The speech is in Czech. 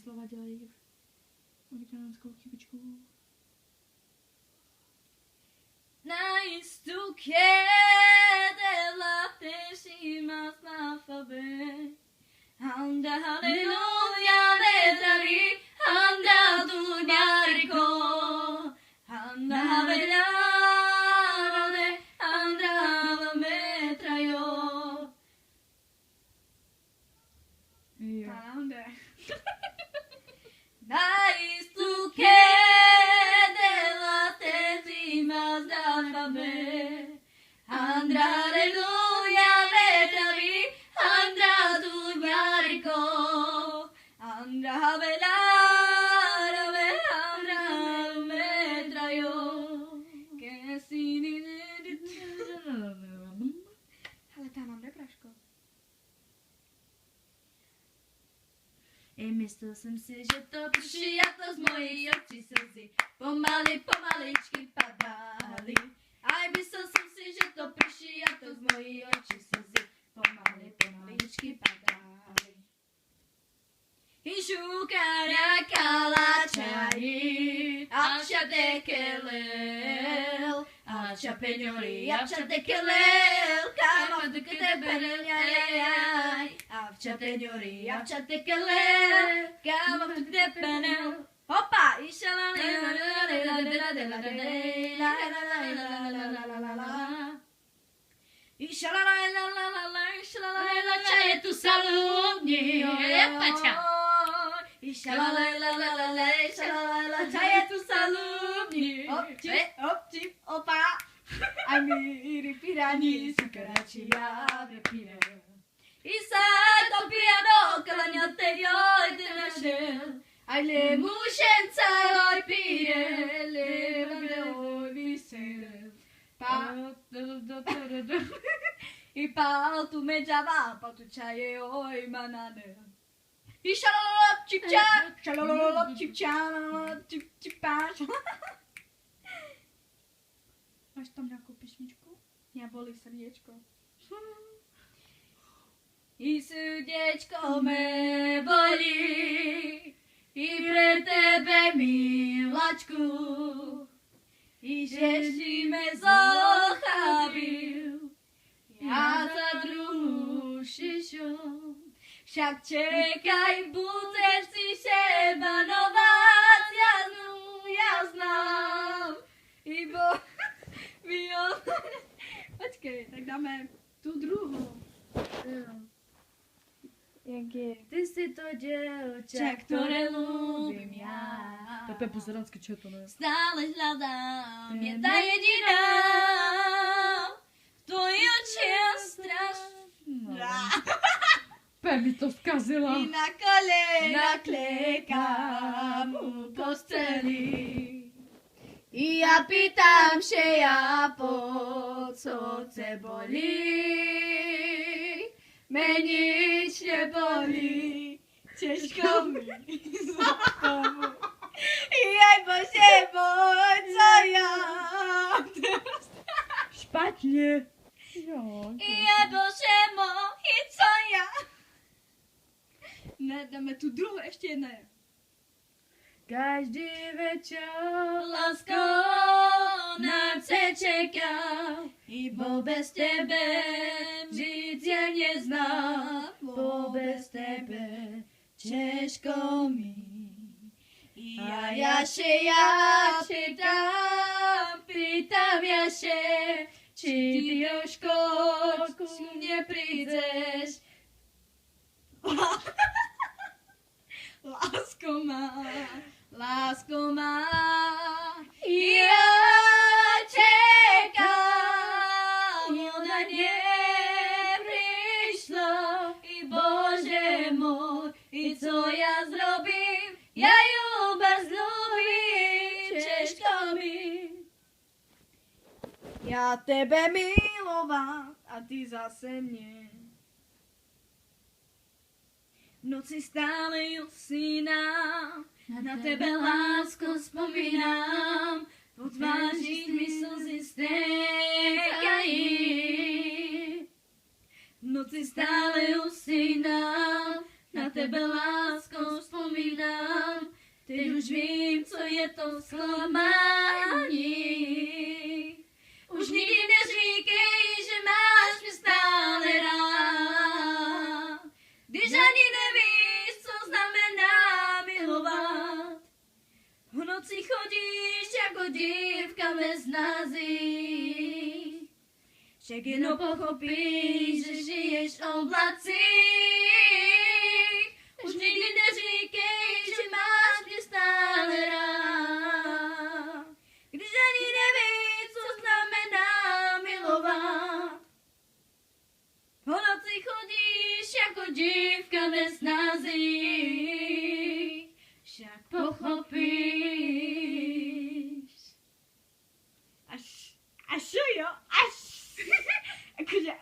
slova dělají originánskou chybičku. Najistu kjedela tešima snafabe. Handa haleluja vedravi, handa dunjariko. Handa havelare, handa metrajo. Handa. Najistu kjedela tešima snafabe. Handa haleluja vedravi, handa dunjariko. Handa havelare, handa metrajo. Que si Hele, ta mám nepraško. I myslel jsem si, že to prší a to z mojí očí slzy pomaličky padaly. A myslel jsem si, že to prší a to z mojí očí slzy pomaličky padaly. Ishukara kalachai, achate kelel, achape nyori, achate kelel, kama dukete berel, yay, achate nyori, achate kelel, kama dukete berel. Hoppa, ishala, ishala, chaje tu salubni, Ishalalala, chaje tu salubni. Hop, opa. Ani pirani sukarachia de pire. Isa to piano kalanyate yo international. Ai le mushenza oi pire le Oi, Vicente. I pal tu mejava pa tu chaye oi manane. Ishalalala chipcha, Šalalala, čipča, čipčipáš. Máš tam nějakou písničku? Mě bolí srdíčko. I srdečko me bolí, i pre tebe miláčku, i že si me zochábil, ja za druhú šišu. Však čekaj, budeš si šebanovať, ja znám, ibo viol. Počkej, tak dáme tu druhou. Jak je? Ty si to dievča, ktoré ľúbim ja. To je Pepu Zeransky, čo je to, ne? Stále hľadám, je tá jediná, tvoje očia strašná. Pepi to zkazila. I na kolena klekám u posteli. I ja pýtam się ja, po co ce bolí. Mne nič nebolí, těžko mi znovu. Jaj Bože môj, co ja. Špatně. Jo. Jaj Bože môj, co ja. Ne, dáme tu druhou, ještě jedna je. Každý večer lásko na ce čekám, ibo bez tebe žiť ja neznám, bo bez tebe těžko mi. Ja pýtam jaše, či ty Jožko ku mne prídeš. Lásko má, ja čekám, ona neprišla. I Bože môj, i co ja zrobím, ja ju bez ľúbim, těžko mi. Já tebe milovám a ty zase mě. V noci stále usínám, na tebe lásko vzpomínám, po tvářích mi slzy stékají. V noci stále usínám, na tebe lásko vzpomínám. Teď už vím, co je to zklamání. Už nikdy neříkej, že máš mě stále rád, když ani nevíš, co znamená milovat. V noci chodíš jako dívka bez nází, však jenom pochopíš, že žiješ v oblacích. Už nikdy neříkej, že máš mě stále rád, když ani nevíš, co znamená milovat. Po noci chodíš jako dívka bez nází, však pochopíš. Až jo, až. Akože,